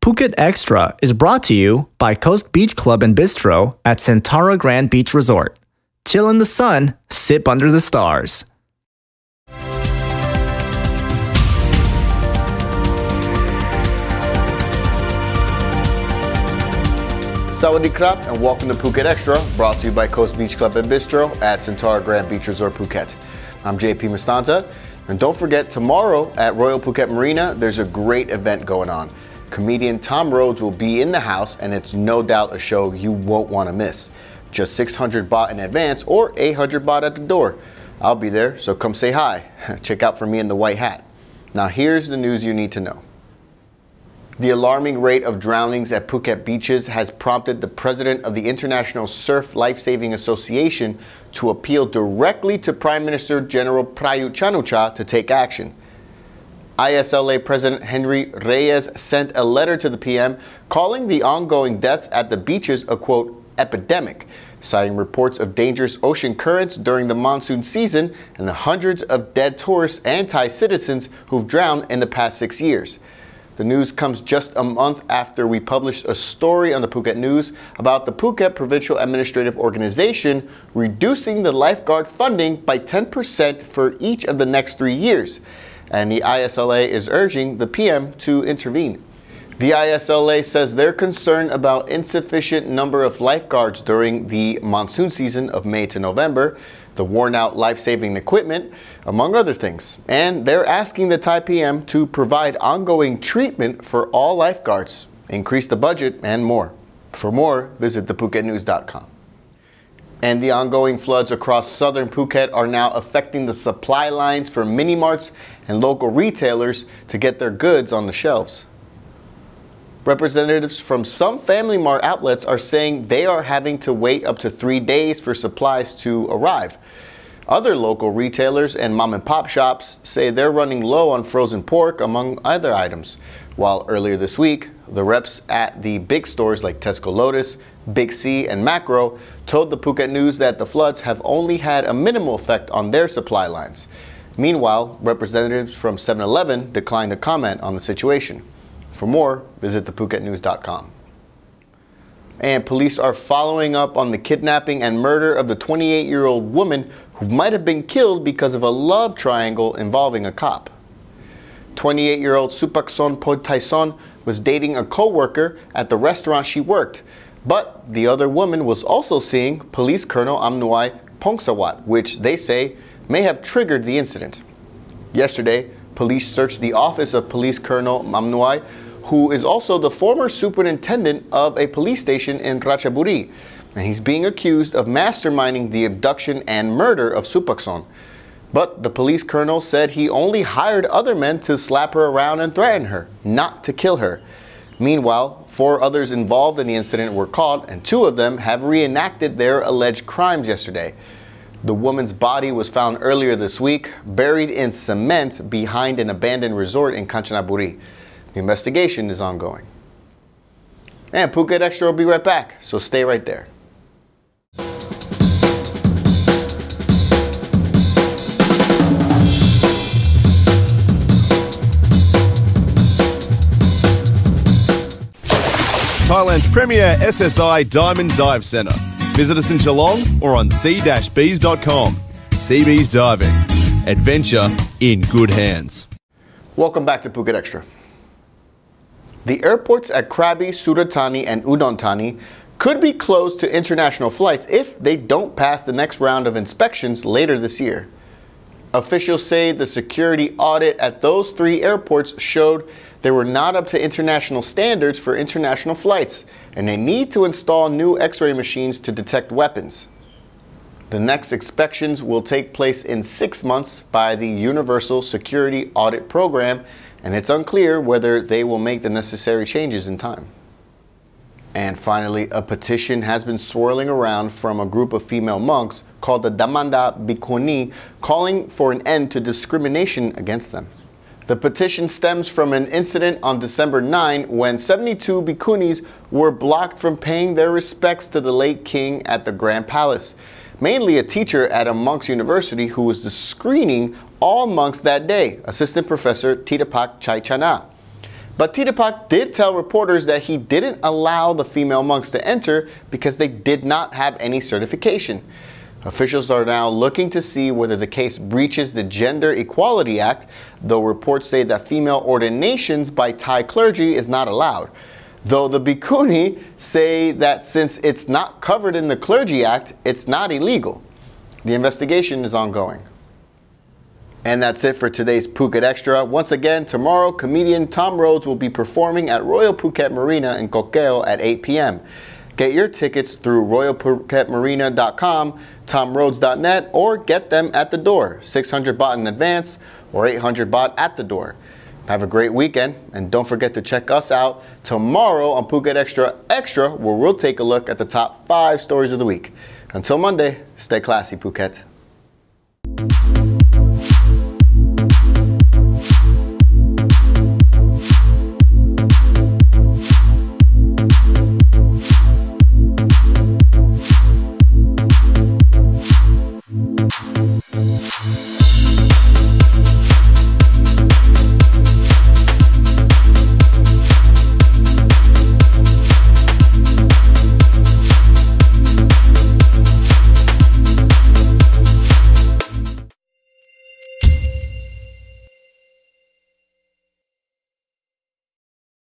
Phuket Extra is brought to you by Coast Beach Club and Bistro at Centara Grand Beach Resort. Chill in the sun, sip under the stars. Sawadee krap and welcome to Phuket Extra, brought to you by Coast Beach Club and Bistro at Centara Grand Beach Resort, Phuket. I'm JP Mastanta, and don't forget, tomorrow at Royal Phuket Marina, there's a great event going on. Comedian Tom Rhodes will be in the house, and it's no doubt a show you won't want to miss. Just 600 baht in advance or 800 baht at the door. I'll be there, so come say hi. Check out for me in the white hat. Now here's the news you need to know. The alarming rate of drownings at Phuket beaches has prompted the president of the International Surf Lifesaving Association to appeal directly to Prime Minister General Prayut Chan-o-cha to take action. ISLA President Henry Reyes sent a letter to the PM calling the ongoing deaths at the beaches a, quote, epidemic, citing reports of dangerous ocean currents during the monsoon season and the hundreds of dead tourists and Thai citizens who've drowned in the past 6 years. The news comes just a month after we published a story on the Phuket News about the Phuket Provincial Administrative Organization reducing the lifeguard funding by 10% for each of the next 3 years. And the ISLA is urging the PM to intervene. The ISLA says they're concerned about insufficient number of lifeguards during the monsoon season of May to November, the worn-out life-saving equipment, among other things. And they're asking the Thai PM to provide ongoing treatment for all lifeguards, increase the budget, and more. For more, visit thephuket.news.com. And the ongoing floods across southern Phuket are now affecting the supply lines for mini-marts and local retailers to get their goods on the shelves. Representatives from some Family Mart outlets are saying they are having to wait up to 3 days for supplies to arrive. Other local retailers and mom-and-pop shops say they're running low on frozen pork, among other items. While earlier this week, the reps at the big stores like Tesco Lotus, Big C, and Macro told the Phuket News that the floods have only had a minimal effect on their supply lines. Meanwhile, representatives from 7-Eleven declined to comment on the situation. For more, visit thephuket.news.com. And police are following up on the kidnapping and murder of the 28-year-old woman who might have been killed because of a love triangle involving a cop. 28-year-old Supakson Podtaison was dating a co-worker at the restaurant she worked, but the other woman was also seeing Police Colonel Amnuai Pongsawat, which they say may have triggered the incident. Yesterday, police searched the office of Police Colonel Amnuai, who is also the former superintendent of a police station in Ratchaburi, and he's being accused of masterminding the abduction and murder of Supakson. But the police colonel said he only hired other men to slap her around and threaten her, not to kill her. Meanwhile, 4 others involved in the incident were caught, and 2 of them have reenacted their alleged crimes yesterday. The woman's body was found earlier this week, buried in cement behind an abandoned resort in Kanchanaburi. The investigation is ongoing. And Phuket Extra will be right back, so stay right there. Thailand's premier SSI Diamond Dive Centre. Visit us in Geelong or on c-bees.com. Seabees Diving. Adventure in good hands. Welcome back to Phuket Extra. The airports at Krabi, Suratani, and Udon Thani could be closed to international flights if they don't pass the next round of inspections later this year. Officials say the security audit at those 3 airports showed they were not up to international standards for international flights, and they need to install new X-ray machines to detect weapons. The next inspections will take place in 6 months by the Universal Security Audit Program, and it's unclear whether they will make the necessary changes in time. And finally, a petition has been swirling around from a group of female monks called the Damanda Bhikkhuni, calling for an end to discrimination against them. The petition stems from an incident on December 9 when 72 bhikkhunis were blocked from paying their respects to the late king at the Grand Palace. Mainly a teacher at a monks' university who was screening all monks that day, Assistant Professor Titapak Chaichana. But Titapak did tell reporters that he didn't allow the female monks to enter because they did not have any certification. Officials are now looking to see whether the case breaches the Gender Equality Act, though reports say that female ordinations by Thai clergy is not allowed. Though the Bhikkhuni say that since it's not covered in the Clergy Act, it's not illegal. The investigation is ongoing. And that's it for today's Phuket Extra. Once again, tomorrow, comedian Tom Rhodes will be performing at Royal Phuket Marina in Koh Keo at 8 p.m. Get your tickets through royalphuketmarina.com, tomrhodes.net, or get them at the door, 600 baht in advance or 800 baht at the door. Have a great weekend, and don't forget to check us out tomorrow on Phuket Extra, where we'll take a look at the top 5 stories of the week. Until Monday, stay classy, Phuket.